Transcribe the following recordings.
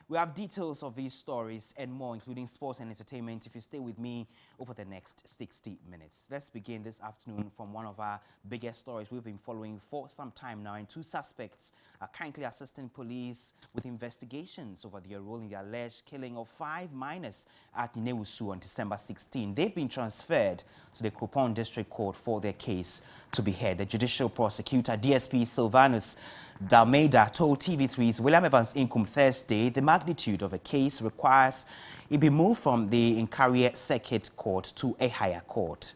We have details of these stories and more, including sports and entertainment, if you stay with me over the next 60 minutes. Let's begin this afternoon from one of our biggest stories we've been following for some time now. And 2 suspects are currently assisting police with investigations over their role in the alleged killing of 5 minors at Nyinawusu on December 16. They've been transferred to the Kupon District Court for their case to be heard. The judicial prosecutor, DSP Sylvanus Dalmeida, told TV3's William Evans Inkum Thursday the magnitude of the case requires it be moved from the Inkaria Circuit Court to a higher court.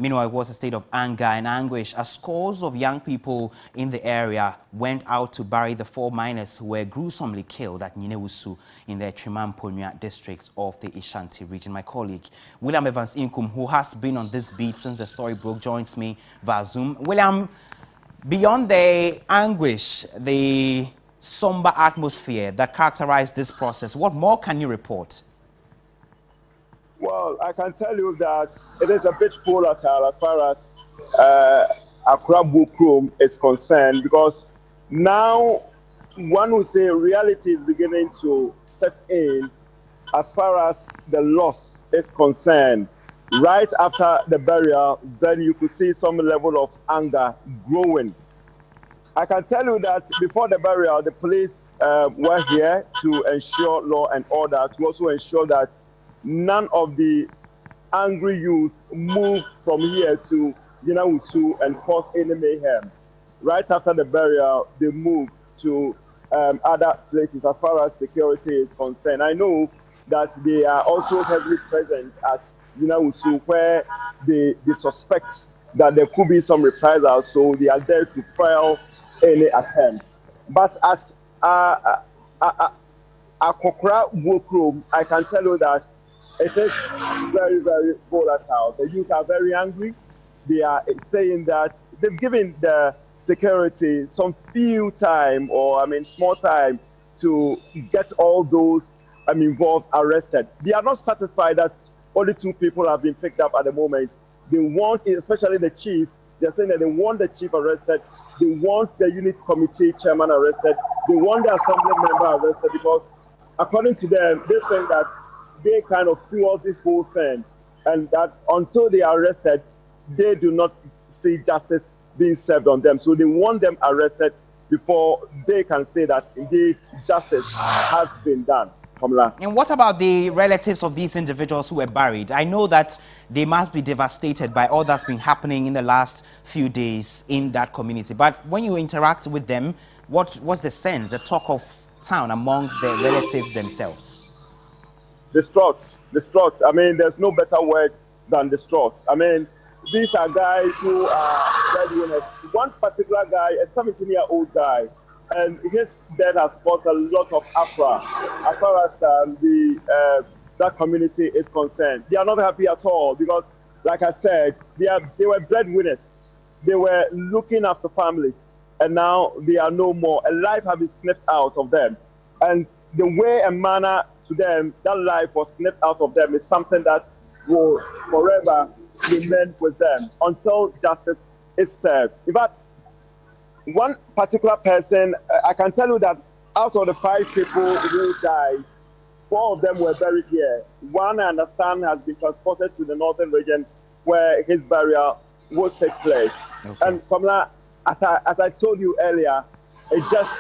Meanwhile, it was a state of anger and anguish as scores of young people in the area went out to bury the 4 miners who were gruesomely killed at Nyinawusu in the Trimamponya district of the Ashanti region. My colleague, William Evans Inkum, who has been on this beat since the story broke, joins me via Zoom. William, beyond the anguish, the somber atmosphere that characterized this process, what more can you report? Well, I can tell you that it is a bit volatile as far as Accra Bukrom is concerned, because now one would say reality is beginning to set in as far as the loss is concerned. Right after the burial, then you could see some level of anger growing. I can tell you that before the burial, the police were here to ensure law and order, to also ensure that none of the angry youth moved from here to Nyinawusu and cause any mayhem. Right after the burial, they moved to other places as far as security is concerned. I know that they are also heavily present at Nyinawusu, where they suspect that there could be some reprisals, so they are there to foil any attempt. But at Akokra Bukrom, I can tell you that it is very, very volatile. The youth are very angry. They are saying that they've given the security some few time, or small time, to get all those involved arrested. They are not satisfied that only 2 people have been picked up at the moment. They want, especially the chief, they're saying that they want the chief arrested. They want the unit committee chairman arrested. They want the assembly member arrested, because according to them, they think that they kind of fuel this whole thing, and that until they are arrested, they do not see justice being served on them. So they want them arrested before they can say that indeed justice has been done. And what about the relatives of these individuals who were buried? I know that they must be devastated by all that's been happening in the last few days in that community. But when you interact with them, what's the sense, the talk of town amongst the relatives themselves? Distraught. There's no better word than distraught. These are guys who are breadwinners. One particular guy, a 17-year-old guy, and his death has caused a lot of uproar as far as that community is concerned. They are not happy at all, because, like I said, they were breadwinners. They were looking after families, and now they are no more. A life has been snipped out of them, and the way and manner to them that life was snipped out of them is something that will forever remain with them until justice is served. In fact, one particular person, I can tell you that out of the 5 people who died, 4 of them were buried here. One, I understand, has been transported to the northern region where his burial will take place. Okay. And Kamala, as I told you earlier, it's just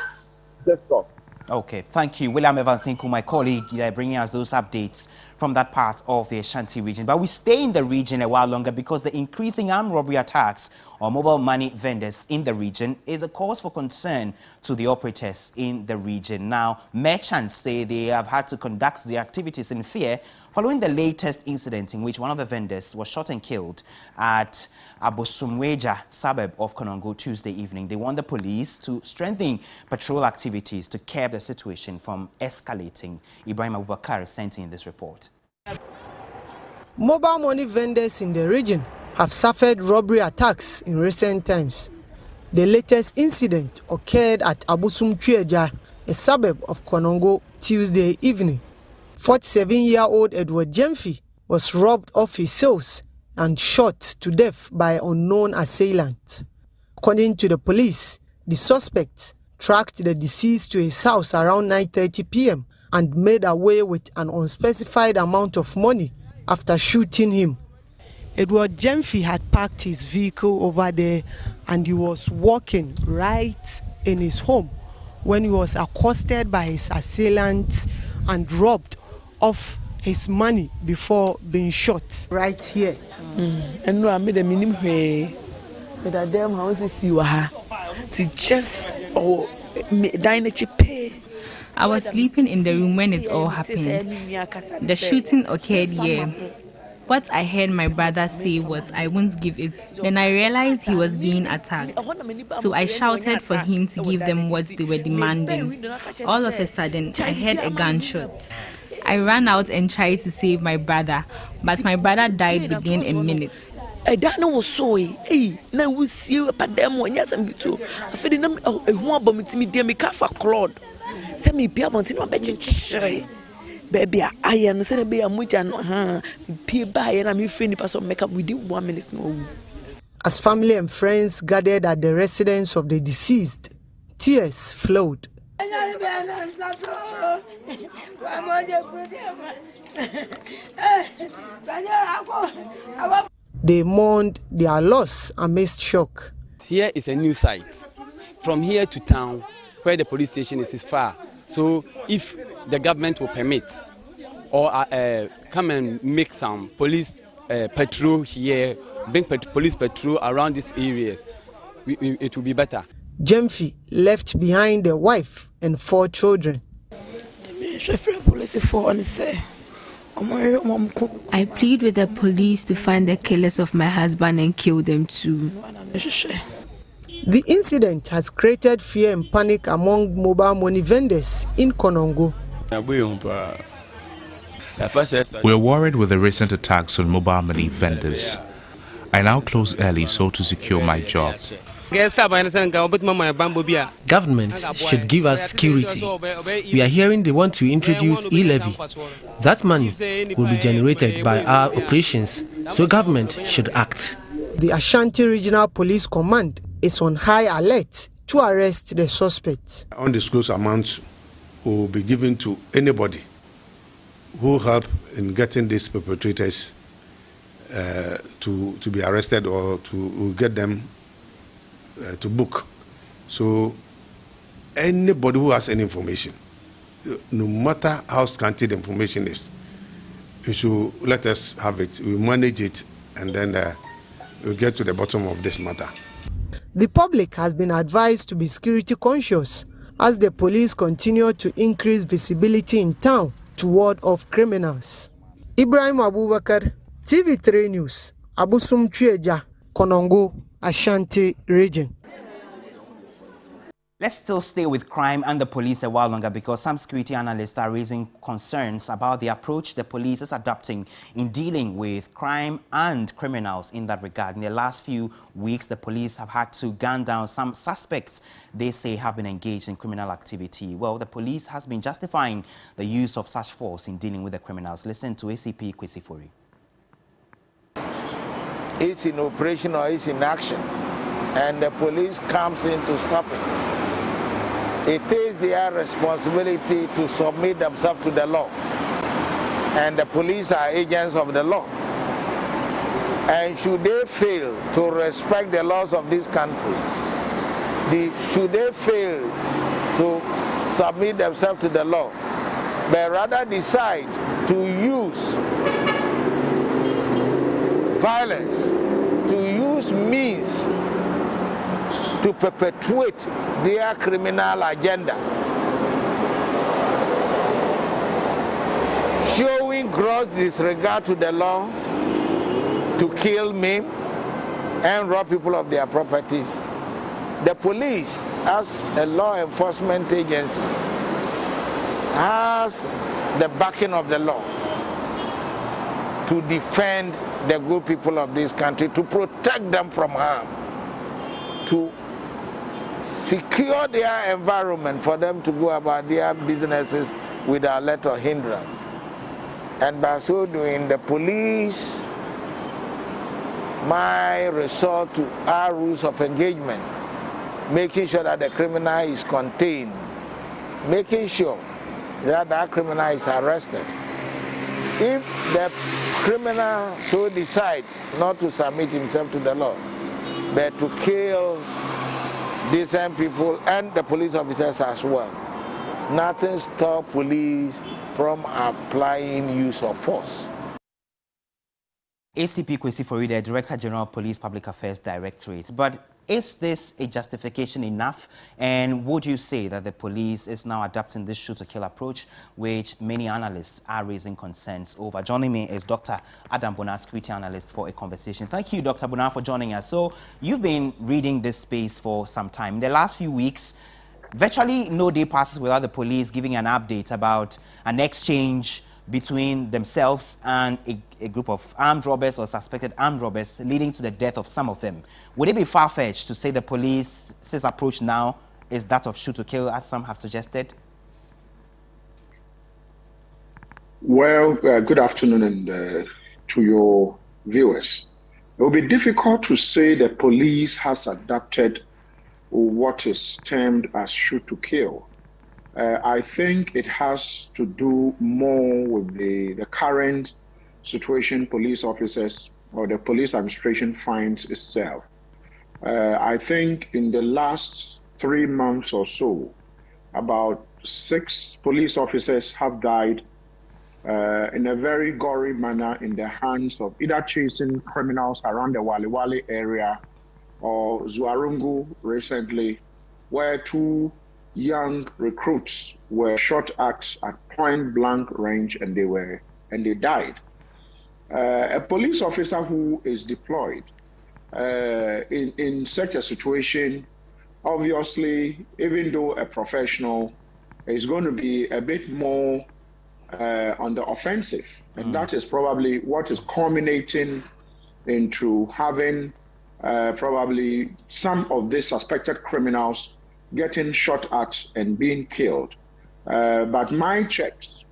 distraught. Okay, thank you. William Evans Inkum, my colleague, bringing us those updates from that part of the Ashanti region. But we stay in the region a while longer because the increasing armed robbery attacks on mobile money vendors in the region is a cause for concern to the operators in the region. Now, merchants say they have had to conduct their activities in fear following the latest incident in which one of the vendors was shot and killed at Abosumweja suburb of Konongo Tuesday evening. They want the police to strengthen patrol activities to curb the situation from escalating. Ibrahim Abubakar is sent in this report. Mobile money vendors in the region have suffered robbery attacks in recent times. The latest incident occurred at Abosumweja, a suburb of Konongo, Tuesday evening. 47-year-old Edward Jemfi was robbed of his sales and shot to death by unknown assailant. According to the police, the suspect tracked the deceased to his house around 9:30 p.m. and made away with an unspecified amount of money after shooting him. Edward Jemfi had parked his vehicle over there and he was walking right in his home when he was accosted by his assailant and robbed of his money before being shot right here. And no, I made a minimum way. But I damn house is you to just I was sleeping in the room when it all happened. The shooting occurred here. What I heard my brother say was I won't give it. Then I realized he was being attacked. So I shouted for him to give them what they were demanding. All of a sudden, I heard a gunshot. I ran out and tried to save my brother, but my brother died within a minute. I don't know so. Hey, now we see you at them when yes, I'm too. I feel them a one bomb to me, dear me, for Claude. Send me be about to bet. Baby, I am saying, be a much and pay by and I'm free person make up within 1 minute. No. As family and friends gathered at the residence of the deceased, tears flowed. They mourned their loss amidst shock. Here is a new site. From here to town, where the police station is far. So if the government will permit or come and make some police patrol here, bring police patrol around these areas, it will be better. Jemfi left behind a wife and 4 children. I plead with the police to find the killers of my husband and kill them too. The incident has created fear and panic among mobile money vendors in Konongo. We're worried with the recent attacks on mobile money vendors. I now close early so to secure my job. Government should give us security. We are hearing they want to introduce e-levy. That money will be generated by our operations, so government should act. The Ashanti Regional Police Command is on high alert to arrest the suspects. Undisclosed amounts will be given to anybody who help in getting these perpetrators to be arrested or to get them to book. So anybody who has any information, no matter how scanty the information is, you should let us have it. We manage it and then we'll get to the bottom of this matter. The public has been advised to be security conscious as the police continue to increase visibility in town to ward off criminals. Ibrahim Abubakar, TV3 News, Abusum Chieja, Konongo, Ashanti region. Let's still stay with crime and the police a while longer because some security analysts are raising concerns about the approach the police is adopting in dealing with crime and criminals in that regard. In the last few weeks, the police have had to gun down some suspects they say have been engaged in criminal activity. Well, the police has been justifying the use of such force in dealing with the criminals. Listen to ACP Kwesifori. It's in operation or it's in action, and the police comes in to stop it. It is their responsibility to submit themselves to the law, and the police are agents of the law. And should they fail to respect the laws of this country, should they fail to submit themselves to the law, but rather decide to use violence, to use means to perpetuate their criminal agenda, showing gross disregard to the law, to kill, maim, and rob people of their properties. The police, as a law enforcement agency, has the backing of the law to defend the good people of this country, to protect them from harm, to secure their environment for them to go about their businesses without let or hindrance. And by so doing, the police my resort to our rules of engagement, making sure that the criminal is contained, making sure that that criminal is arrested. If the criminal so decide not to submit himself to the law, but to kill decent people and the police officers as well, nothing stops police from applying use of force. ACP Kwesi Foride, Director General Police Public Affairs Directorate. But is this a justification enough? And would you say that the police is now adopting this shoot-to-kill approach, which many analysts are raising concerns over? Joining me is Dr. Adam Bonar, security analyst, for a conversation. Thank you, Dr. Bonar, for joining us. So you've been reading this space for some time. In the last few weeks, virtually no day passes without the police giving an update about an exchange between themselves and a group of armed robbers or suspected armed robbers, leading to the death of some of them. Would it be far-fetched to say the police's approach now is that of shoot-to-kill, as some have suggested? Well, good afternoon and to your viewers. It will be difficult to say the police has adopted what is termed as shoot-to-kill. I think it has to do more with the current situation police officers or the police administration finds itself. I think in the last 3 months or so, about 6 police officers have died in a very gory manner in the hands of either chasing criminals around the Wali Wali area or Zuarungu recently, where 2 young recruits were shot at point blank range and they died. A police officer who is deployed in such a situation, obviously, even though a professional, is going to be a bit more on the offensive. And that is probably what is culminating into having probably some of these suspected criminals getting shot at and being killed. But my checks,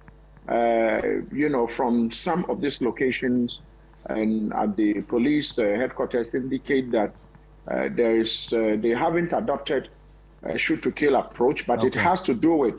from some of these locations and at the police headquarters indicate that they haven't adopted a shoot-to-kill approach, but it has to do with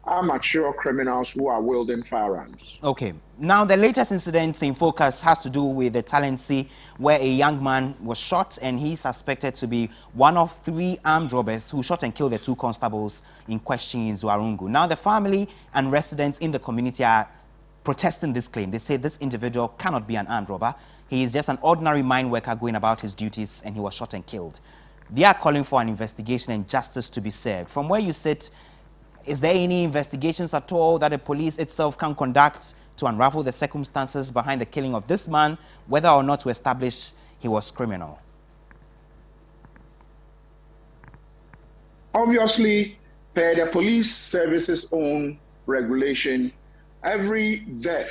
amateur criminals who are wielding firearms. Okay. Now, the latest incident in focus has to do with the Talensi, where a young man was shot and he's suspected to be one of 3 armed robbers who shot and killed the 2 constables in question in Zuarungu. Now, the family and residents in the community are protesting this claim. They say this individual cannot be an armed robber. He is just an ordinary mine worker going about his duties, and he was shot and killed. They are calling for an investigation and justice to be served. From where you sit, is there any investigations at all that the police itself can conduct to unravel the circumstances behind the killing of this man, whether or not to establish he was criminal? Obviously, per the police service's own regulation, every death,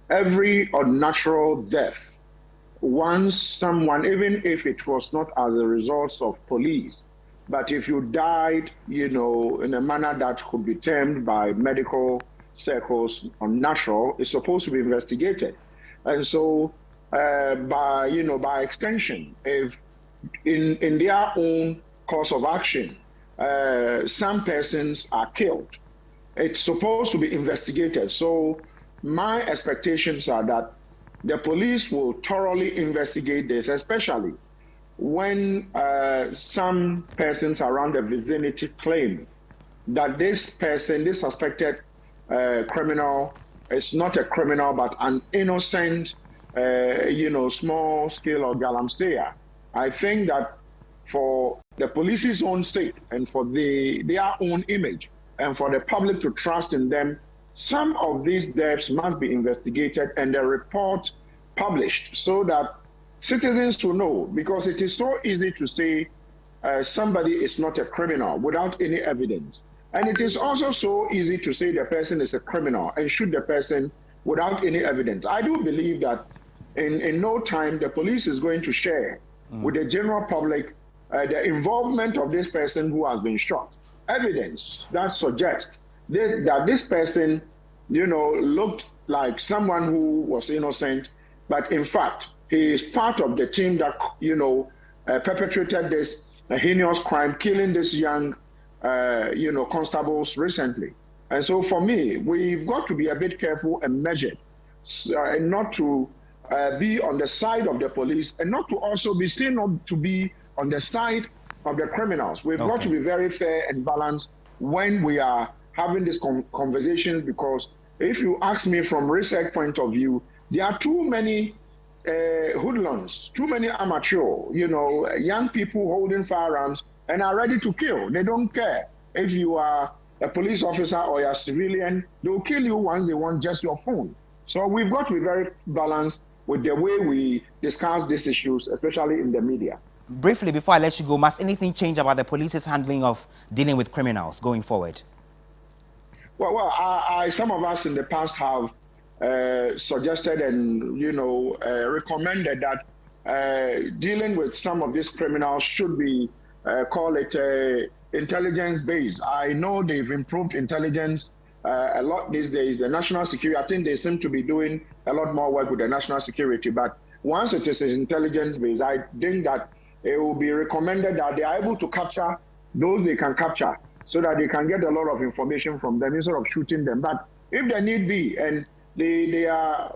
every unnatural death, once someone, even if it was not as a result of police, but if you died, in a manner that could be termed by medical circles unnatural, it's supposed to be investigated. And so, by extension, if in their own course of action, some persons are killed, it's supposed to be investigated. So my expectations are that the police will thoroughly investigate this, especially when some persons around the vicinity claim that this person, this suspected criminal, is not a criminal but an innocent, small scale or galamsey. I think that for the police's own sake and for their own image and for the public to trust in them, some of these deaths must be investigated and the report published so that citizens will know, because it is so easy to say somebody is not a criminal without any evidence. And it is also so easy to say the person is a criminal and shoot the person without any evidence. I do believe that in no time the police is going to share with the general public the involvement of this person who has been shot. Evidence that suggests that this person, looked like someone who was innocent, but in fact, He is part of the team that, perpetrated this heinous crime, killing this young, constables recently. And so for me, we've got to be a bit careful and measured, and not to be on the side of the police, and not to also be seen not to be on the side of the criminals. We've got to be very fair and balanced when we are having these conversations, because if you ask me from research point of view, there are too many hoodlums, too many amateur, young people holding firearms and are ready to kill. They don't care if you are a police officer or a civilian. They'll kill you once they want just your phone. So we've got to be very balanced with the way we discuss these issues, especially in the media. Briefly, before I let you go, must anything change about the police's handling of dealing with criminals going forward? Well, some of us in the past have suggested and, recommended that dealing with some of these criminals should be, call it intelligence-based. I know they've improved intelligence a lot these days. The national security, I think they seem to be doing a lot more work with the national security. But once it is intelligence-based, I think that it will be recommended that they are able to capture those they can capture, so that they can get a lot of information from them instead of shooting them. But if there need be, and they are,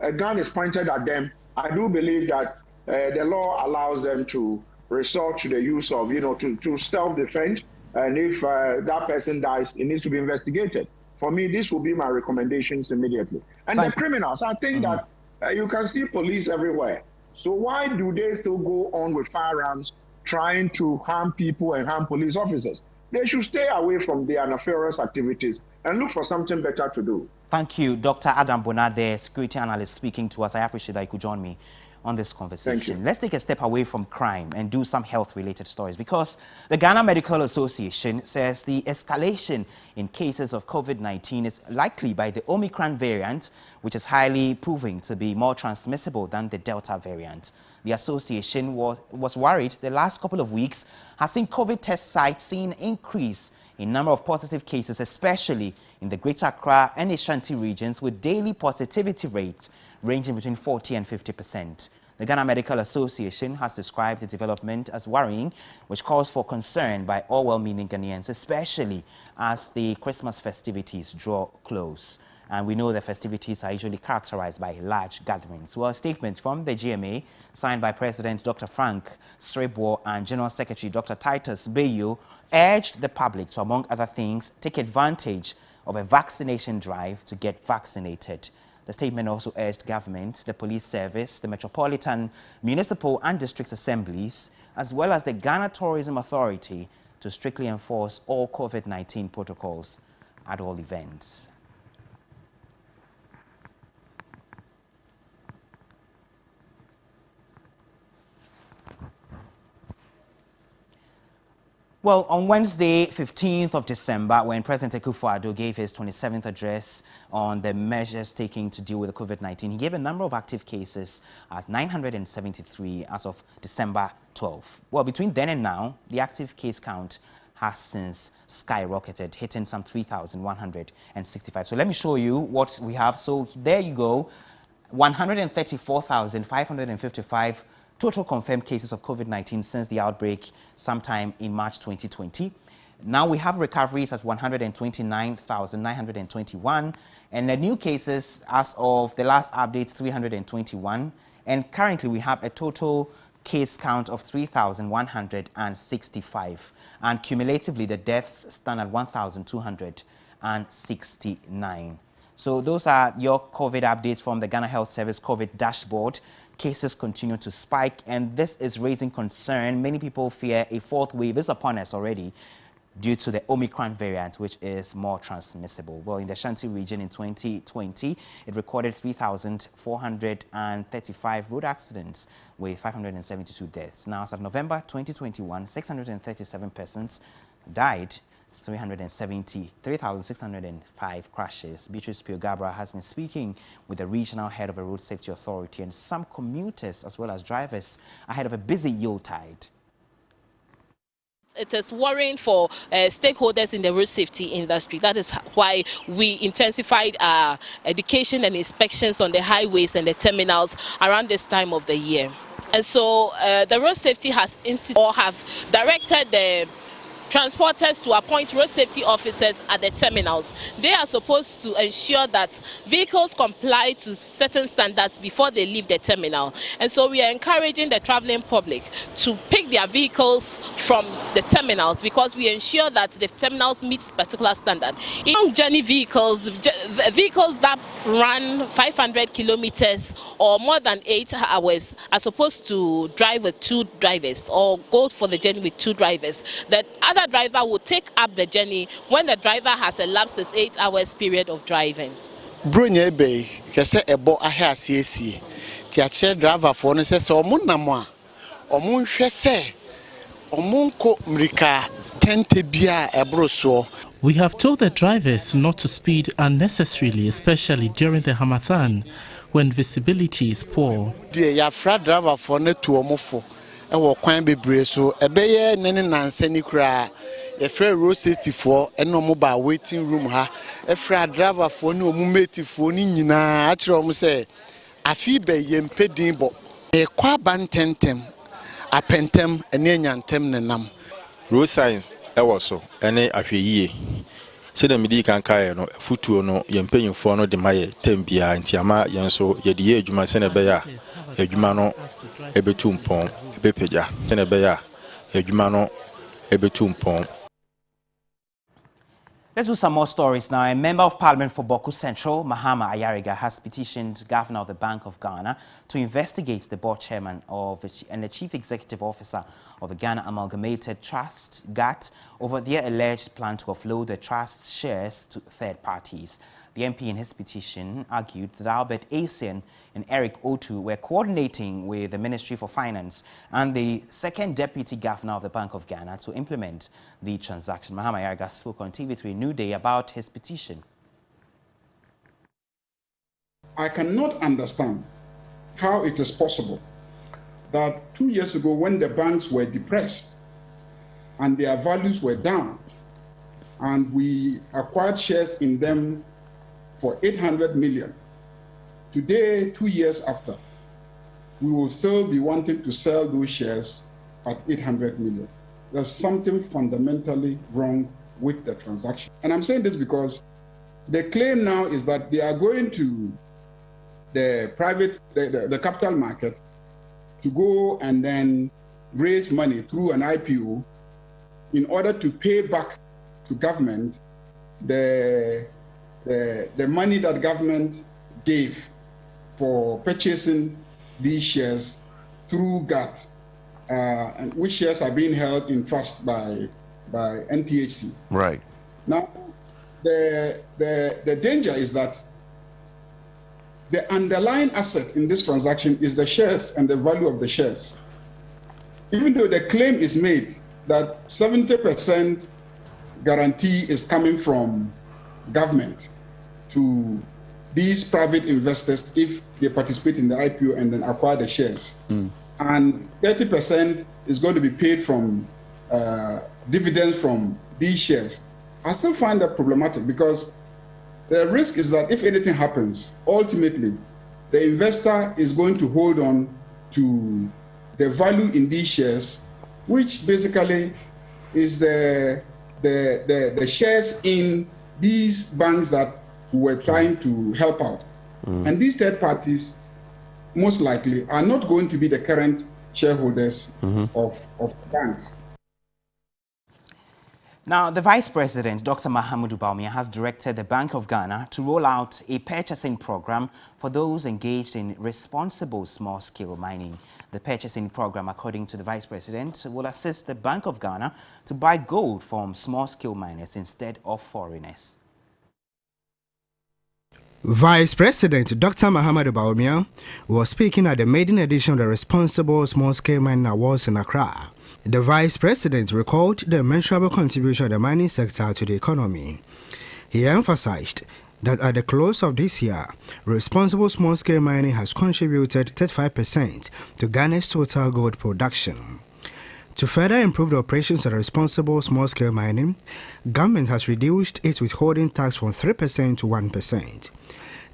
a gun is pointed at them, I do believe that the law allows them to resort to the use of, to self-defense. And if that person dies, it needs to be investigated. For me, this will be my recommendations immediately. And the criminals, I think that you can see police everywhere. So why do they still go on with firearms trying to harm people and harm police officers? They should stay away from their nefarious activities and look for something better to do. Thank you, Dr. Adam Bonad, the security analyst, speaking to us. I appreciate that you could join me on this conversation. Let's take a step away from crime and do some health-related stories, because the Ghana Medical Association says the escalation in cases of COVID-19 is likely by the Omicron variant, which is highly proving to be more transmissible than the Delta variant. The association was worried the last couple of weeks has seen COVID test sites seeing an increase in number of positive cases, especially in the Greater Accra and Ashanti regions, with daily positivity rates ranging between 40 and 50%. The Ghana Medical Association has described the development as worrying, which calls for concern by all well-meaning Ghanaians, especially as the Christmas festivities draw close. And we know the festivities are usually characterized by large gatherings. Well, statements from the GMA, signed by President Dr. Frank Srebwo and General Secretary Dr. Titus Bayo, urged the public to, among other things, take advantage of a vaccination drive to get vaccinated. The statement also urged government, the police service, the metropolitan, municipal and district assemblies, as well as the Ghana Tourism Authority to strictly enforce all COVID-19 protocols at all events. Well, on Wednesday, 15th of December, when President Akufo-Addo gave his 27th address on the measures taken to deal with the COVID-19, he gave a number of active cases at 973 as of December 12. Well, between then and now, the active case count has since skyrocketed, hitting some 3,165. So let me show you what we have. So there you go, 134,555 total confirmed cases of COVID-19 since the outbreak sometime in March 2020. Now we have recoveries as 129,921, and the new cases as of the last update, 321. And currently we have a total case count of 3,165. And cumulatively, the deaths stand at 1,269. So those are your COVID updates from the Ghana Health Service COVID dashboard. Cases continue to spike, and this is raising concern. Many people fear a fourth wave is upon us already due to the Omicron variant, which is more transmissible. Well, in the Ashanti region in 2020, it recorded 3,435 road accidents with 572 deaths. Now, as of November 2021, 637 persons died. 3,605 crashes. Beatrice Piogabra has been speaking with the regional head of a road safety authority and some commuters as well as drivers ahead of a busy Yuletide. It is worrying for stakeholders in the road safety industry. That is why we intensified our education and inspections on the highways and the terminals around this time of the year. And so the road safety have directed the transporters to appoint road safety officers at the terminals. They are supposed to ensure that vehicles comply to certain standards before they leave the terminal. And so we are encouraging the traveling public to pick their vehicles from the terminals because we ensure that the terminals meet particular standard. Long journey vehicles that run 500 kilometers or more than 8 hours are supposed to drive with 2 drivers or go for the journey with 2 drivers. The other driver will take up the journey when the driver has elapsed 8 hours period of driving. Brunye bay, yese ebo ahe asiesie. Ti ache driver for no se omun namo a omun hwe se omun ko mrika tente bia ebroso. We have told the drivers not to speed unnecessarily, especially during the Hamathan when visibility is poor. The yafra driver for no to omofo. Ewo kwan bebre so ebeye nene nansani kra efra road safety for eno mobile waiting room ha efra driver for ni omumeti for ni nyina akire omo se afi be yempedin bo e kwa bantentem apentem ene nyantem nenam road signs ewo so ene ahweyie se da midi kan kae no futuo no yempanyimfo no de maye tambia ntiama yenso yede ye adwuma se ne be ya adwuma no ebetumpon ebepeja ne be ya adwuma no ebetumpon. Let's do some more stories now. A member of Parliament for Boku Central, Mahama Ayariga, has petitioned Governor of the Bank of Ghana to investigate the board chairman and the chief executive officer of the Ghana Amalgamated Trust, GAT, over their alleged plan to offload the trust's shares to third parties. The MP in his petition argued that Albert Asian and Eric Otu were coordinating with the Ministry for Finance and the second Deputy Governor of the Bank of Ghana to implement the transaction. Mahama Ayariga spoke on TV3 New Day about his petition. I cannot understand how it is possible that 2 years ago, when the banks were depressed and their values were down, and we acquired shares in them for 800 million. Today, 2 years after, we will still be wanting to sell those shares at 800 million. There's something fundamentally wrong with the transaction. And I'm saying this because the claim now is that they are going to the capital market to go and then raise money through an IPO in order to pay back to government the money that government gave for purchasing these shares through GAT, and which shares are being held in trust by NTHC. Right. Now, the danger is that the underlying asset in this transaction is the shares and the value of the shares. Even though the claim is made that 70% guarantee is coming from government to these private investors if they participate in the IPO and then acquire the shares. And 30% is going to be paid from dividends from these shares. I still find that problematic because the risk is that if anything happens, ultimately, the investor is going to hold on to the value in these shares, which basically is the shares in these banks that were trying to help out. And these third parties, most likely, are not going to be the current shareholders of banks. Now, the Vice President, Dr. Mahamudu Bawumia, has directed the Bank of Ghana to roll out a purchasing program for those engaged in responsible small-scale mining. The purchasing program, according to the Vice President, will assist the Bank of Ghana to buy gold from small-scale miners instead of foreigners. Vice President Dr. Mahamudu Bawumia was speaking at the maiden edition of the Responsible Small-Scale Mining Awards in Accra. The Vice President recalled the immeasurable contribution of the mining sector to the economy. He emphasized that at the close of this year, responsible small-scale mining has contributed 35% to Ghana's total gold production. To further improve the operations of responsible small-scale mining, government has reduced its withholding tax from 3% to 1%.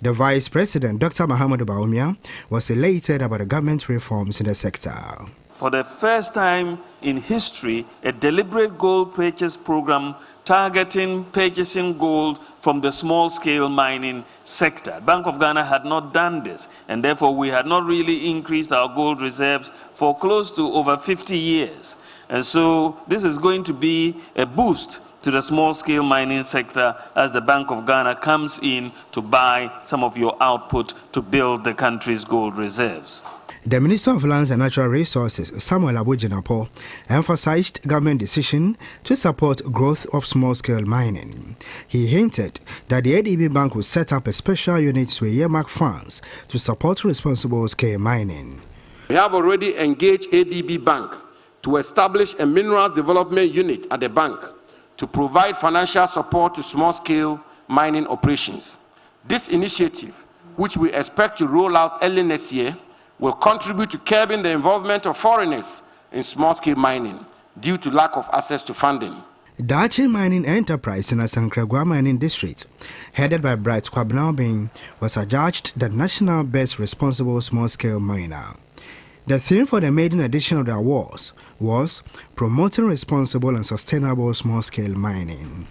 The Vice President, Dr. Mahamudu Bawumia, was elated about the government reforms in the sector. For the first time in history, a deliberate gold purchase program targeting purchasing gold from the small-scale mining sector. Bank of Ghana had not done this, and therefore we had not really increased our gold reserves for close to over 50 years. And so this is going to be a boost to the small-scale mining sector as the Bank of Ghana comes in to buy some of your output to build the country's gold reserves. The Minister of Lands and Natural Resources, Samuel Abujinapo, emphasized government decision to support growth of small-scale mining. He hinted that the ADB Bank will set up a special unit to earmark funds to support responsible scale mining. We have already engaged ADB Bank to establish a mineral development unit at the bank to provide financial support to small-scale mining operations. This initiative, which we expect to roll out early next year, will contribute to curbing the involvement of foreigners in small-scale mining due to lack of access to funding. Dachi Mining Enterprise in Asankragwa Mining District, headed by Bright Kwabnaubing, was adjudged the National Best Responsible Small-Scale Miner. The theme for the maiden edition of the awards was Promoting Responsible and Sustainable Small-Scale Mining.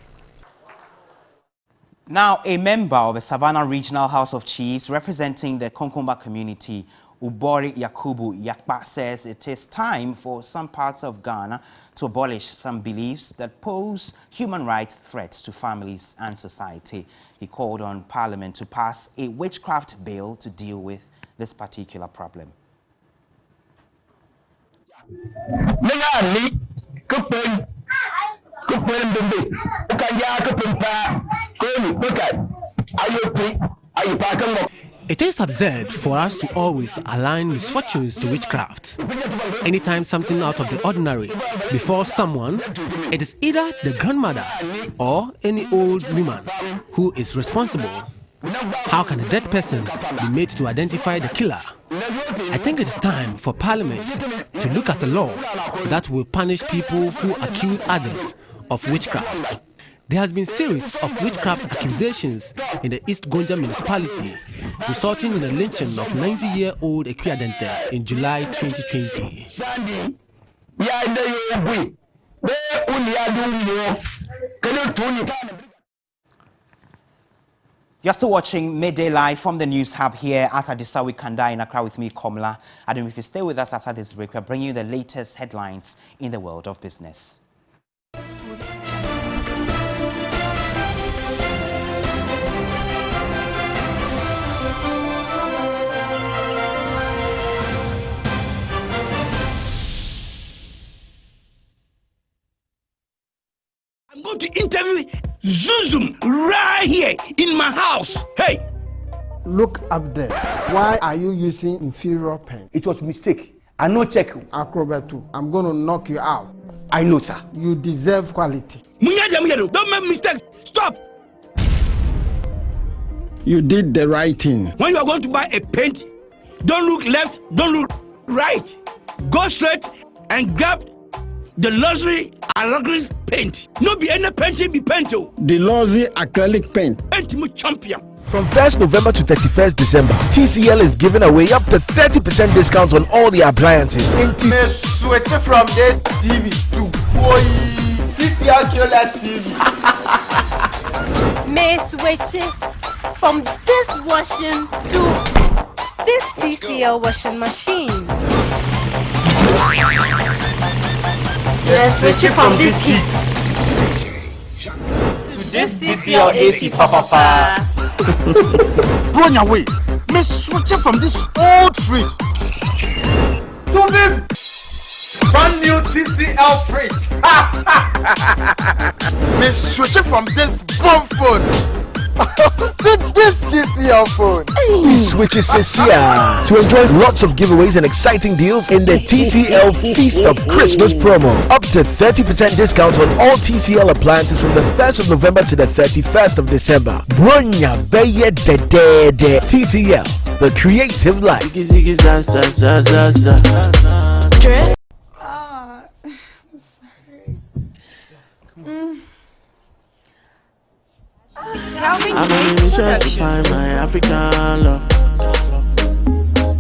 Now, a member of the Savannah Regional House of Chiefs representing the Konkomba community, Ubori Yakubu Yakpa, says it is time for some parts of Ghana to abolish some beliefs that pose human rights threats to families and society. He called on Parliament to pass a witchcraft bill to deal with this particular problem. It is absurd for us to always align misfortunes to witchcraft. Anytime something out of the ordinary befalls someone, it is either the grandmother or any old woman who is responsible. How can a dead person be made to identify the killer? I think it is time for Parliament to look at a law that will punish people who accuse others of witchcraft. There has been a series of witchcraft accusations in the East Gonja municipality, resulting in the lynching of 90-year-old Equiadente in July 2020. You're still watching Midday Live from the News Hub here at Adisawi Kanda in Accra with me, Komla. And if you stay with us after this break, we're bringing you the latest headlines in the world of business. I'm going to interview Zuzum right here in my house. Hey! Look up there. Why are you using inferior pen? It was a mistake. I no check. Acrobat2, I'm going to knock you out. I know, sir. You deserve quality. Don't make mistakes. Stop! You did the right thing. When you are going to buy a paint, don't look left, don't look right. Go straight and grab the luxury acrylic paint. No be any painting be paint. The luxury acrylic paint. Paint champion. From 1st November to 31st December, TCL is giving away up to 30% discounts on all the appliances. May switch from this TV to TCL Killer TV. May switch from this washing to this TCL washing machine. Let's switch it from this heat to this TCL AC Papa. Run away. May switch it from this old fridge to this brand new TCL fridge. May switch it from this bomb phone to this TCL phone. T-Switch is here to enjoy lots of giveaways and exciting deals in the TCL Feast of Christmas promo. Up to 30% discounts on all TCL appliances from the 1st of November to the 31st of December. Bronya Beye de TCL, the creative life. I'm on a mission to find my African love.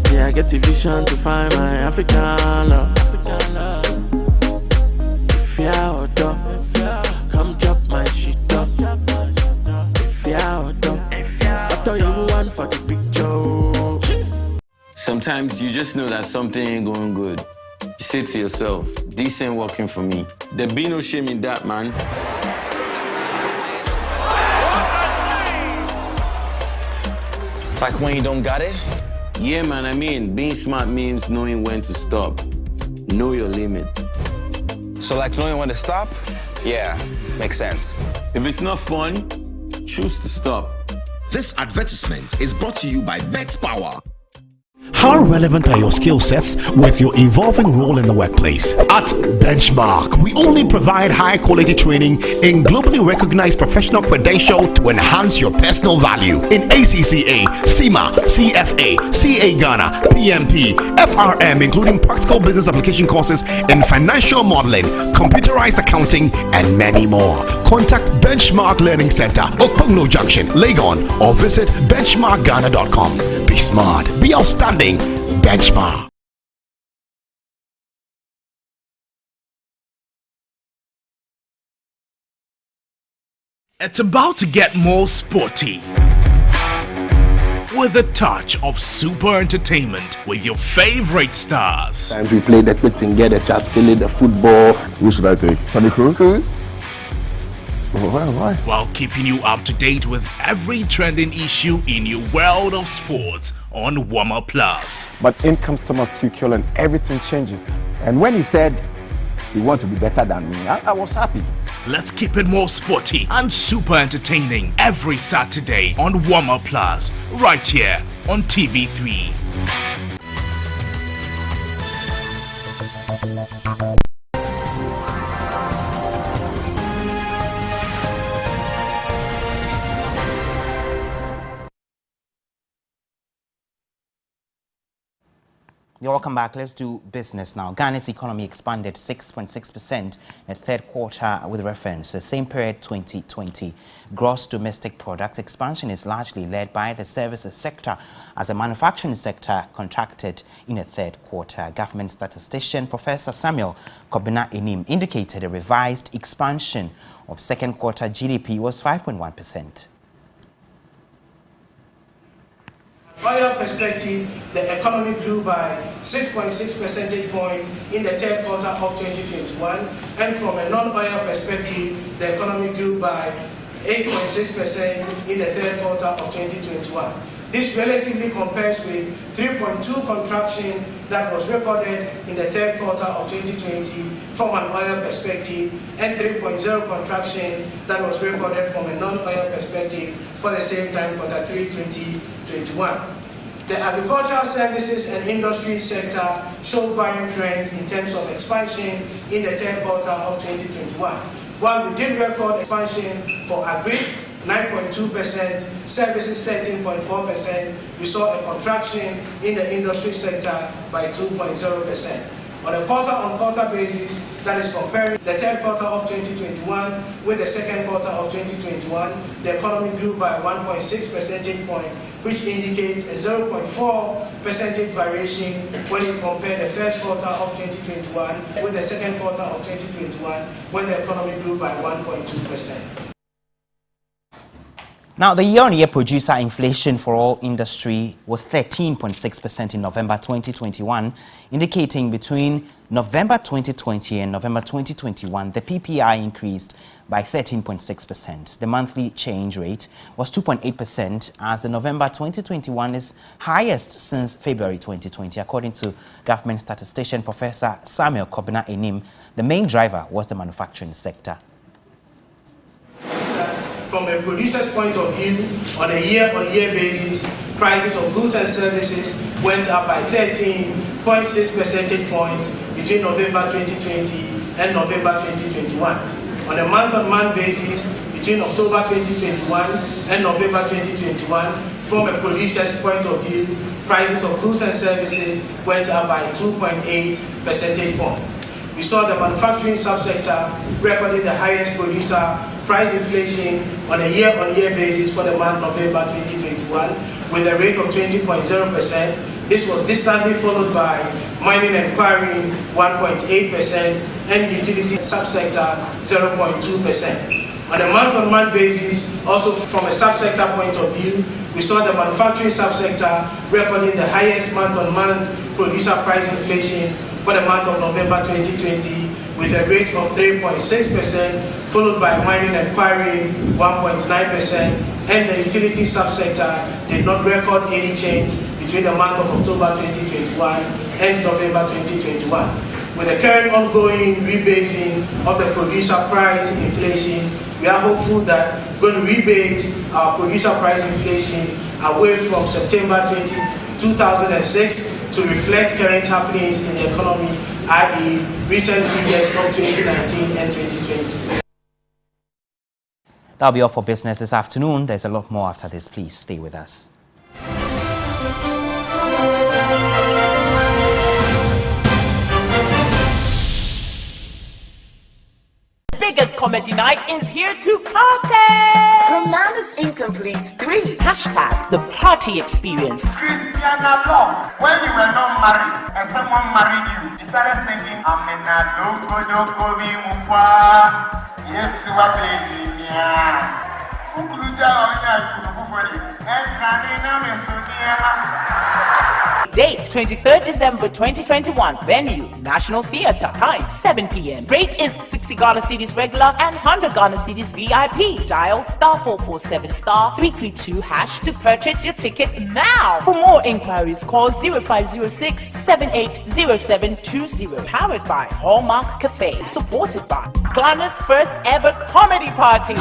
See, I get a vision to find my African love. If you're out there, come drop my shit up. If you're out there, I thought you one for the picture. Sometimes you just know that something ain't going good. You say to yourself, this ain't working for me. There be no shame in that, man. Like when you don't got it? Yeah, man, I mean, being smart means knowing when to stop. Know your limits. So like knowing when to stop? Yeah, makes sense. If it's not fun, choose to stop. This advertisement is brought to you by Bet Power. How relevant are your skill sets with your evolving role in the workplace? At Benchmark, we only provide high quality training in globally recognized professional credential to enhance your personal value in ACCA, CIMA, CFA, CA Ghana, PMP, FRM, including practical business application courses in financial modeling, computerized accounting, and many more. Contact Benchmark Learning Center, Okponglo Junction, Legon, or visit benchmarkghana.com. Be smart, be outstanding. Benchmark. It's about to get more sporty with a touch of super entertainment with your favorite stars. Times we play the Quick-Tinga, the Chaskele, the football. Who should I take? Sonny Cruz? Why? While keeping you up to date with every trending issue in your world of sports on Warmer Plus. But in comes Thomas Tuchel and everything changes. And when he said he wanted to be better than me, I was happy. Let's keep it more sporty and super entertaining every Saturday on Warmer Plus, right here on TV3. Welcome back. Let's do business now. Ghana's economy expanded 6.6% in the third quarter with reference to the same period 2020. Gross domestic product expansion is largely led by the services sector as the manufacturing sector contracted in the third quarter. Government statistician Professor Samuel Kobina Enim indicated a revised expansion of second quarter GDP was 5.1%. Oil perspective, the economy grew by 6.6 percentage points in the third quarter of 2021, and from a non-oil perspective, the economy grew by 8.6% in the third quarter of 2021. This relatively compares with 3.2 contraction that was recorded in the third quarter of 2020 from an oil perspective, and 3.0 contraction that was recorded from a non-oil perspective for the same time quarter 3 2021. The agricultural services and industry sector show varying trends in terms of expansion in the third quarter of 2021. While we did record expansion for agri 9.2%, services 13.4%, we saw a contraction in the industry sector by 2.0%. On a quarter-on-quarter basis, that is comparing the third quarter of 2021 with the second quarter of 2021, the economy grew by 1.6 percentage points, which indicates a 0.4 percentage variation when you compare the first quarter of 2021 with the second quarter of 2021, when the economy grew by 1.2%. Now, the year-on-year producer inflation for all industry was 13.6% in November 2021, indicating between November 2020 and November 2021, the PPI increased by 13.6%. The monthly change rate was 2.8%, as the November 2021 is highest since February 2020. According to government statistician Professor Samuel Kobina Enim, the main driver was the manufacturing sector. From a producer's point of view, on a year-on-year basis, prices of goods and services went up by 13.6 percentage points between November 2020 and November 2021. On a month-on-month basis, between October 2021 and November 2021, from a producer's point of view, prices of goods and services went up by 2.8 percentage points. we saw the manufacturing subsector recording the highest producer price inflation on a year-on-year basis for the month of November 2021 with a rate of 20.0%. This was distantly followed by mining and quarrying 1.8% and utility subsector 0.2%. On a month-on-month basis, also from a subsector point of view, we saw the manufacturing subsector recording the highest month-on-month producer price inflation for the month of November 2020 with a rate of 3.6%, followed by mining and quarrying 1.9%, and the utility subsector did not record any change between the month of October 2021 and November 2021. With the current ongoing rebasing of the producer price inflation, we are hopeful that we're going to rebase our producer price inflation away from September 2006 to reflect current happenings in the economy, i.e. recent figures of 2019 and 2020. That'll be all for business this afternoon. There's a lot more after this. Please stay with us. Biggest comedy night is here to party! Romana's Incomplete 3. Hashtag the party experience. Christiana Law, when you were not married and someone married you, you started singing Amena Loko Loko Vimufa. Yes, you are playing Date 23rd December 2021. Venue National Theatre. Time 7 p.m. Rate is 60 Ghana cedis regular and 100 Ghana cedis VIP. Dial *447 *332# to purchase your ticket now. For more inquiries, call 0506 780720. Powered by Hallmark Cafe. Supported by Ghana's first ever comedy party.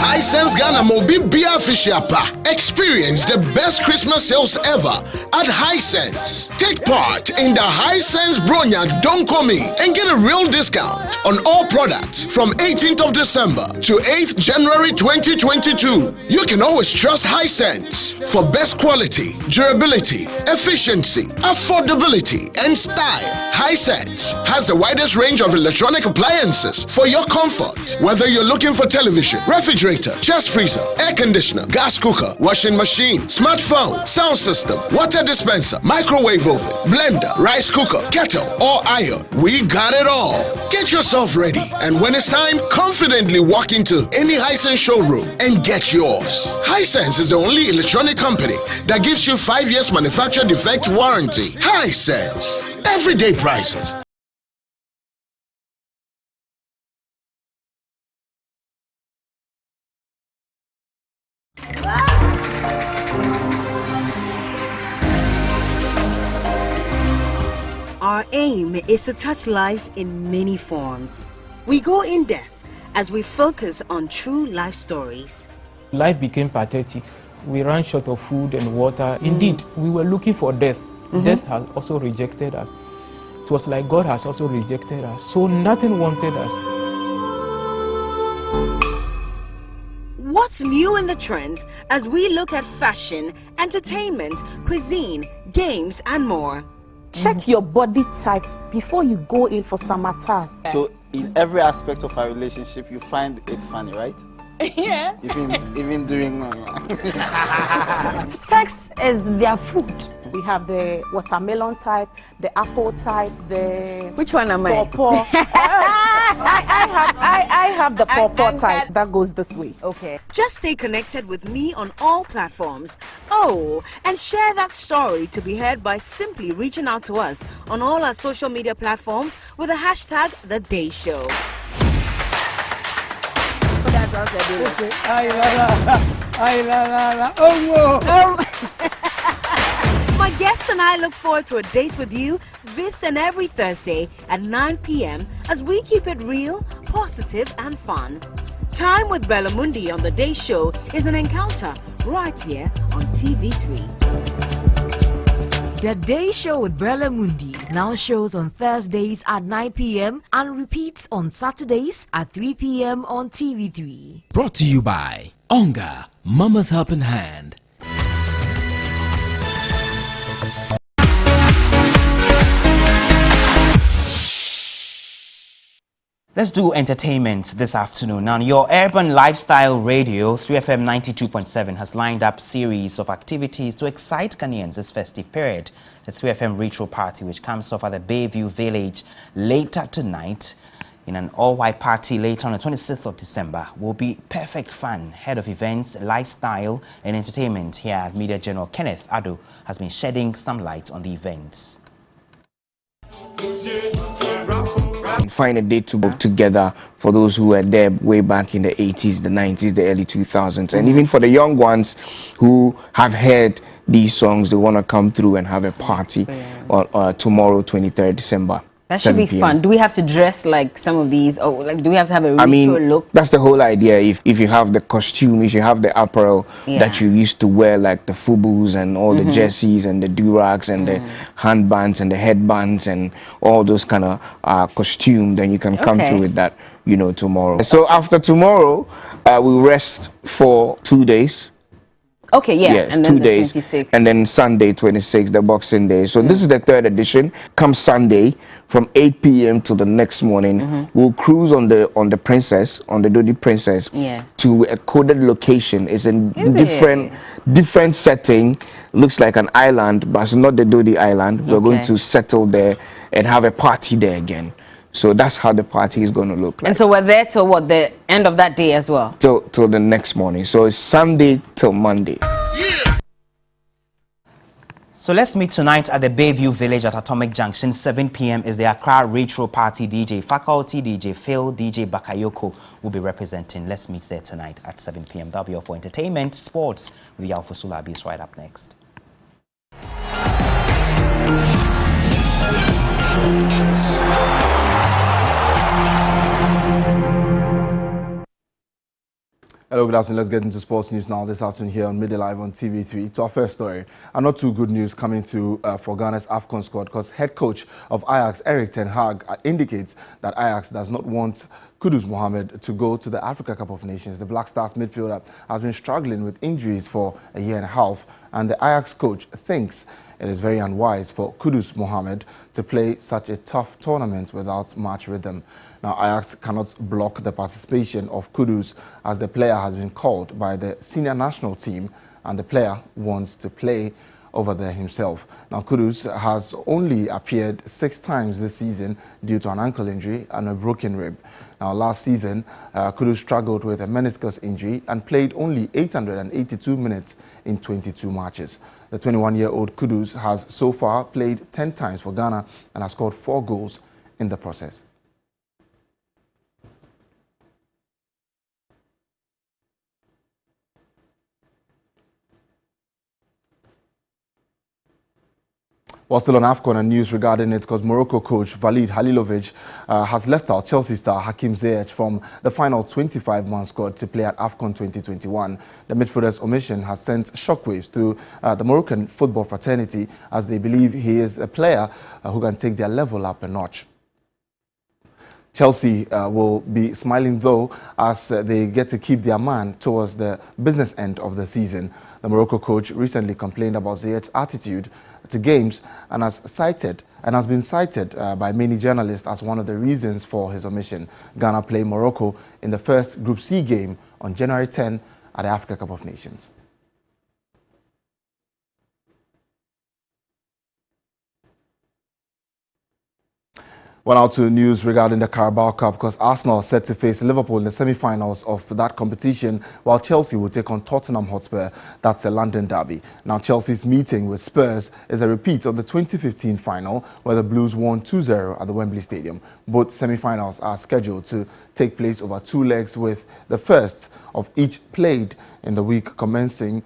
Hisense Ghana Mobi Bia Fishiapa. Experience the best Christmas sales ever at Hisense. Take part in the Hisense Bronya Don't Call Me and get a real discount on all products from 18th of December to 8th January 2022. You can always trust Hisense for best quality, durability, efficiency, affordability, and style. Hisense has the widest range of electronic appliances for your comfort. Whether you're looking for television, refrigerator, chest freezer, air conditioner, gas cooker, washing machine, smartphone, sound system, water dispenser, microwave oven, blender, rice cooker, kettle, or iron, we got it all. Get yourself ready, and when it's time, confidently walk into any Hisense showroom and get yours. Hisense is the only electronic company that gives you 5 years manufacturer defect warranty. Hisense, everyday prices. Our aim is to touch lives in many forms. We go in depth as we focus on true life stories. Life became pathetic. We ran short of food and water. Indeed, we were looking for death. Death has also rejected us. It was like God has also rejected us. So nothing wanted us. What's new in the trends as we look at fashion, entertainment, cuisine, games, and more? Check your body type before you go in for some matters. So in every aspect of our relationship, you find it funny, right? Yeah. Even during Sex is their food. We have the watermelon type, the apple type, the... Which one am I? Pawpaw. I have the pawpaw type. That goes this way. Okay. Just stay connected with me on all platforms. Oh, and share that story to be heard by simply reaching out to us on all our social media platforms with the hashtag The Day Show. My guest and I look forward to a date with you this and every Thursday at 9 p.m. as we keep it real, positive, and fun. Time with Bellamundi on The Day Show is an encounter right here on TV3. The Day Show with Bellamundi now shows on Thursdays at 9 p.m. and repeats on Saturdays at 3 p.m. on TV3. Brought to you by Onga, Mama's Helping Hand. Let's do entertainment this afternoon. Now, your urban lifestyle radio, 3FM 92.7, has lined up a series of activities to excite Ghanaians this festive period. The 3FM Retro Party, which comes off at the Bayview Village later tonight, in an all-white party later on the 26th of December, will be perfect fun. Head of Events, Lifestyle and Entertainment here at Media General Kenneth Addo has been shedding some light on the events. Find a date to work together for those who were there way back in the 80s, the 90s, the early 2000s. And even for the young ones who have heard these songs, they want to come through and have a party on tomorrow, 23rd December. That should be fun. Do we have to dress like some of these? Or like, do we have to have a retro look? That's the whole idea. If you have the costume, if you have the apparel that you used to wear, like the fubus and all the jerseys and the durags and the handbands and the headbands and all those kind of costume, then you can come through with that, you know, tomorrow. So after tomorrow, we'll rest for 2 days. Okay, yeah, yes, and then 2 the days, 26th. and then Sunday 26th, the Boxing Day. So this is the third edition. Come Sunday from 8 p.m. to the next morning, we'll cruise on the Princess, on the Dodi Princess, to a coded location. It's a different setting. Looks like an island, but it's not the Dodi Island. We're going to settle there and have a party there again. So that's how the party is going to look like. And so we're there till what, the end of that day as well? Till the next morning. So it's Sunday till Monday. So let's meet tonight at the Bayview Village at Atomic Junction. 7 p.m. is the Accra Retro Party. DJ Faculty, DJ Phil, DJ Bakayoko will be representing. Let's meet there tonight at 7 p.m. That'll be all for entertainment. Sports with Yalfo Sulabi is right up next. Hello, good afternoon. Let's get into sports news now this afternoon here on Midday Live on TV3. To our first story, and not too good news coming through for Ghana's AFCON squad, because head coach of Ajax, Erik ten Hag, indicates that Ajax does not want Kudus Mohammed to go to the Africa Cup of Nations. The Black Stars midfielder has been struggling with injuries for a year and a half, and the Ajax coach thinks it is very unwise for Kudus Mohammed to play such a tough tournament without match rhythm. Now, Ajax cannot block the participation of Kudus, as the player has been called by the senior national team and the player wants to play over there himself. Now, Kudus has only appeared 6 times this season due to an ankle injury and a broken rib. Now, last season, Kudus struggled with a meniscus injury and played only 882 minutes in 22 matches. The 21-year-old Kudus has so far played 10 times for Ghana and has scored 4 goals in the process. While still on AFCON and news regarding it, because Morocco coach Walid Halilovic has left out Chelsea star Hakim Ziyech from the final 25-man squad to play at AFCON 2021. The midfielder's omission has sent shockwaves through the Moroccan football fraternity, as they believe he is a player who can take their level up a notch. Chelsea will be smiling, though, as they get to keep their man towards the business end of the season. The Morocco coach recently complained about Ziyech's attitude to games and has been cited by many journalists as one of the reasons for his omission. Ghana play Morocco in the first Group C game on January 10 at the Africa Cup of Nations. Well, now to news regarding the Carabao Cup, because Arsenal are set to face Liverpool in the semi-finals of that competition, while Chelsea will take on Tottenham Hotspur. That's a London derby. Now, Chelsea's meeting with Spurs is a repeat of the 2015 final, where the Blues won 2-0 at the Wembley Stadium. Both semi-finals are scheduled to take place over 2 legs, with the first of each played in the week commencing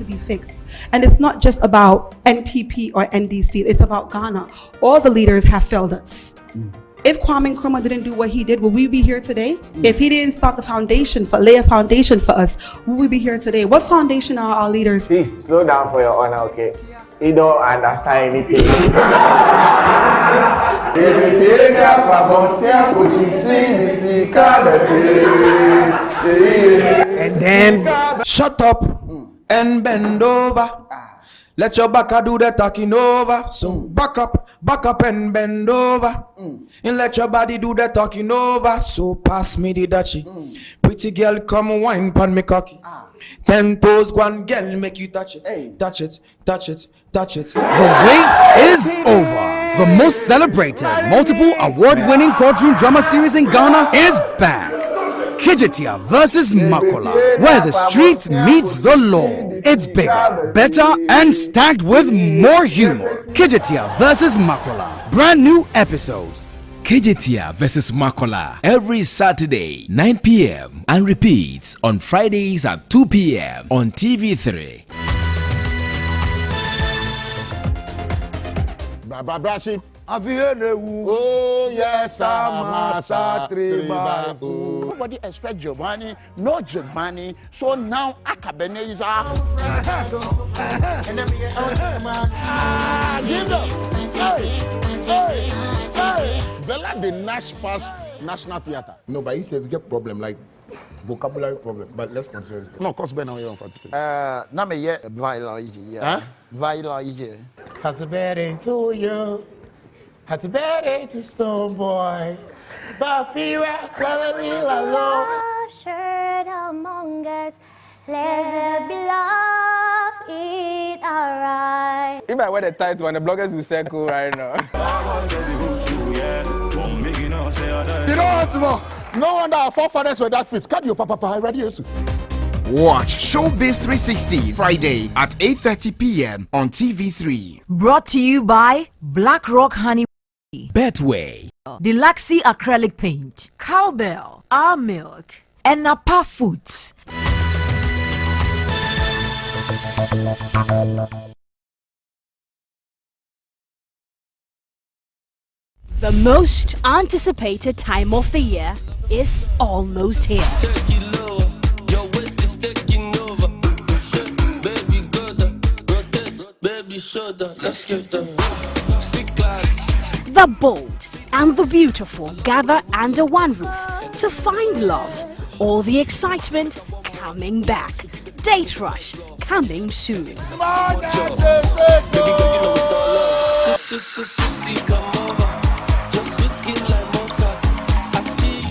be fixed. And it's not just about NPP or NDC, it's about Ghana. All the leaders have failed us. If Kwame Nkrumah didn't do what he did, would we be here today? If he didn't start the foundation, lay a foundation for us, would we be here today? What foundation are our leaders? Please, slow down for your honor, okay? You don't understand anything. And then, shut up and bend over. Let your backer do the talking over. So back up and bend over. And let your body do the talking over. So pass me the dutchie. Pretty girl, come wine pon me cocky. 10 toes, one girl, make you touch it. Touch it, touch it, touch it. The wait is over. The most celebrated, multiple award-winning courtroom drama series in Ghana is back. Kijitia versus Makola, where the streets meets the law. It's bigger, better, and stacked with more humor. Kijitia versus Makola. Brand new episodes. Kijitia versus Makola every Saturday 9 p.m. and repeats on Fridays at 2 p.m. on TV3. Brashi. Oh yes, I'm nobody expect Giovanni, no Giovanni. So now Akabene is out. Bella the Nash pass National Theatre. No, but you said we get problem like vocabulary problem. But let's consider it. No, cause Ben on your na me ye violence. Huh? Violence. Happy birthday to you. Happy birthday to Stone Boy. Bafira, shared among us. Let be love, eat alright. If I wear the tights one, the bloggers will circle right now. You know what, Mo? No wonder our forefathers were that fit. Cut your papa ready. Watch Showbiz 360 Friday at 8:30 p.m. on TV3. Brought to you by Black Rock Honey, Betway, Deluxy Acrylic Paint, Cowbell, Our Milk, and Napa Foods. The most anticipated time of the year is almost here. The bold and the beautiful gather under one roof to find love. All the excitement coming back. Date rush coming soon.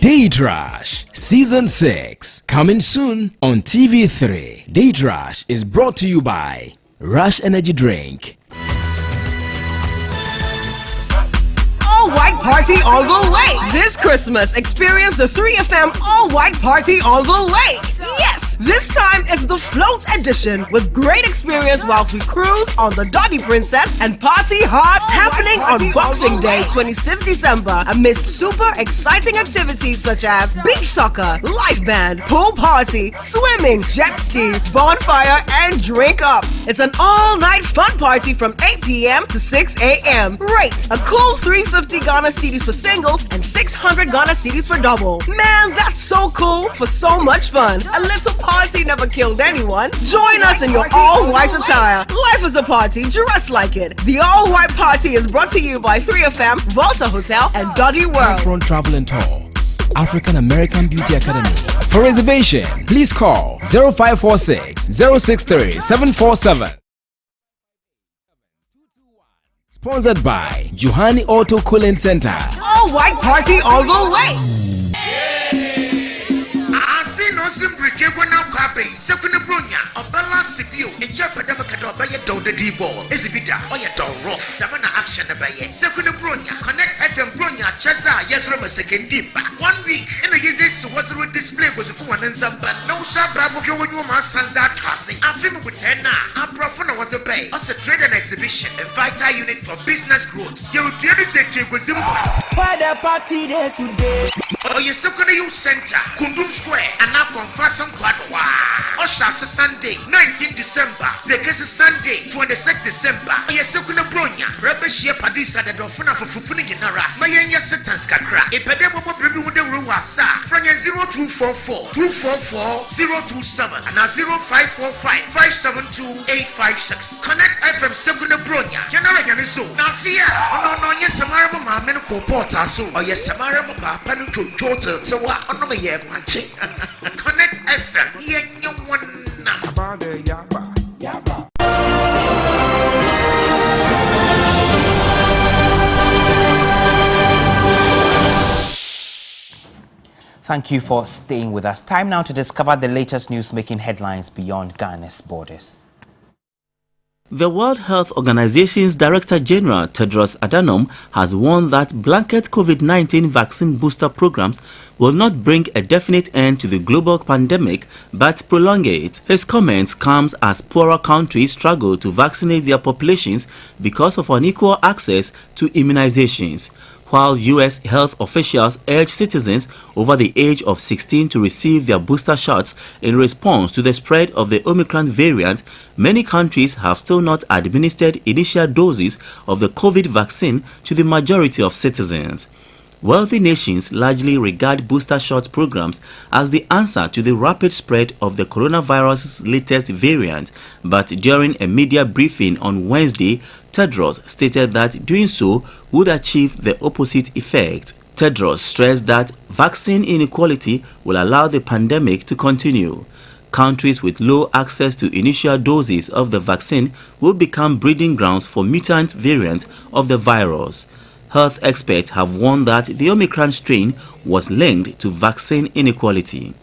Date Rush Season 6 coming soon on TV3. Date Rush is brought to you by Rush Energy Drink. All-white party on the lake. This Christmas, experience the 3FM all-white party on the lake. Yes, this time it's the float edition with great experience whilst we cruise on the Dottie Princess and party hard happening on Boxing Day, 26th December, amidst super exciting activities such as beach soccer, live band, pool party, swimming, jet ski, bonfire, and drink ups. It's an all-night fun party from 8 p.m. to 6 a.m. Rate a cool 350 Ghana cedis for singles and 600 Ghana cedis for double. Man, that's so cool for so much fun. A little party never killed anyone. Join us in your all-white attire. Life is a party, dress like it. The all-white party is brought to you by 3FM, Volta Hotel, and Dottie World. Front Travel and Tour, African American Beauty Academy. For reservation, please call 0546 063 747. Sponsored by Johani Auto Cooling Center. All-white party on the lake. Sekuna Brunya, Obella Sibio, a Japanese Kadabaya Doda D ball, Ezibida, or your door rough, Savannah action abaye. Sekuna Brunya, Connect FM Brunya Chaza, yes, Roma second deep. 1 week, and the Yazis was a display was for one and some, but no Sabra of your woman, Sansa Tossing. I film with Tenna, our profana was a bay, also trade and exhibition, a vital unit for business growth. You did it, say, was why the party there today? Oh, your second youth center, Kundum Square, and now confess on Quadwa. Osha Sunday, 19 December, Zekes Sunday, 26 December. Your second Bronya, Rebeshia Padisa, the Dofuna for Fufuninara, Mayanya Setans Kakra, a pedemo review with the Ruasa, Franya 0244 244 027 and 0545 572 856. Connect FM second Bronya, Yanara Yaniso, Nafia, no, yes, Samara Mamma, Porta, so, or yes, Samara Papa, Total, so what on the year, Connect FM, yeah, one number, Yaba. Thank you for staying with us. Time now to discover the latest news making headlines beyond Ghana's borders. The World Health Organization's Director General Tedros Adhanom has warned that blanket COVID-19 vaccine booster programs will not bring a definite end to the global pandemic but prolong it. His comments come as poorer countries struggle to vaccinate their populations because of unequal access to immunizations. While U.S. health officials urge citizens over the age of 16 to receive their booster shots in response to the spread of the Omicron variant, many countries have still not administered initial doses of the COVID vaccine to the majority of citizens. Wealthy nations largely regard booster shot programs as the answer to the rapid spread of the coronavirus's latest variant, but during a media briefing on Wednesday, Tedros stated that doing so would achieve the opposite effect. Tedros stressed that vaccine inequality will allow the pandemic to continue. Countries with low access to initial doses of the vaccine will become breeding grounds for mutant variants of the virus. Health experts have warned that the Omicron strain was linked to vaccine inequality.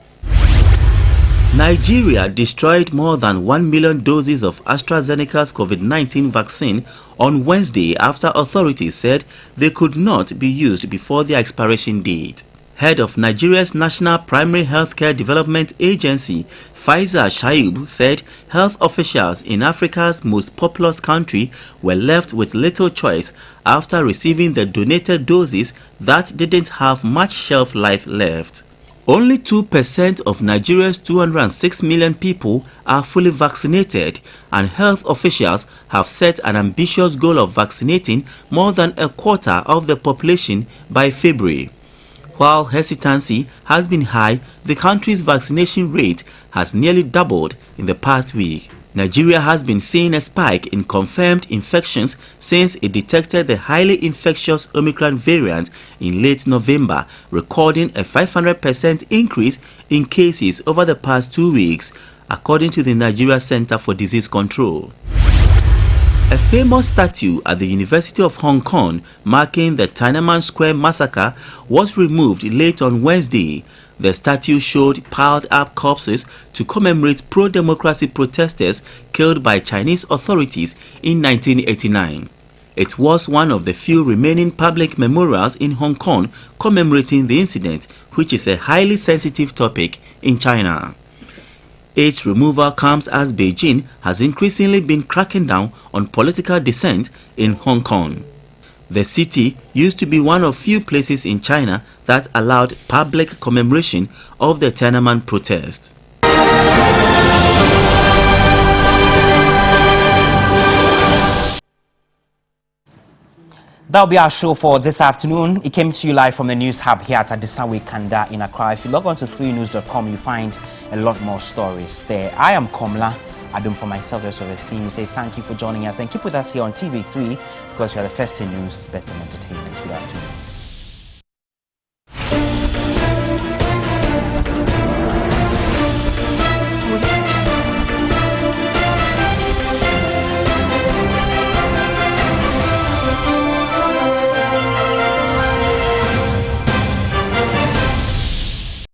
Nigeria destroyed more than 1 million doses of AstraZeneca's COVID-19 vaccine on Wednesday after authorities said they could not be used before their expiration date. Head of Nigeria's National Primary Healthcare Development Agency, Faiza Shaib, said health officials in Africa's most populous country were left with little choice after receiving the donated doses that didn't have much shelf life left. Only 2% of Nigeria's 206 million people are fully vaccinated, and health officials have set an ambitious goal of vaccinating more than a quarter of the population by February. While hesitancy has been high, the country's vaccination rate has nearly doubled in the past week. Nigeria has been seeing a spike in confirmed infections since it detected the highly infectious Omicron variant in late November, recording a 500% increase in cases over the past 2 weeks, according to the Nigeria Center for Disease Control. A famous statue at the University of Hong Kong marking the Tiananmen Square massacre was removed late on Wednesday. The statue showed piled-up corpses to commemorate pro-democracy protesters killed by Chinese authorities in 1989. It was one of the few remaining public memorials in Hong Kong commemorating the incident, which is a highly sensitive topic in China. Its removal comes as Beijing has increasingly been cracking down on political dissent in Hong Kong. The city used to be one of few places in China that allowed public commemoration of the Tiananmen protest. That'll be our show for this afternoon. It came to you live from the News Hub here at Adisawe Kanda in Accra. If you log on to 3news.com, you find a lot more stories there. I am Komla Adum for myself, the rest of this team. We say thank you for joining us and keep with us here on TV3 because we are the first in news, best in entertainment. Good afternoon.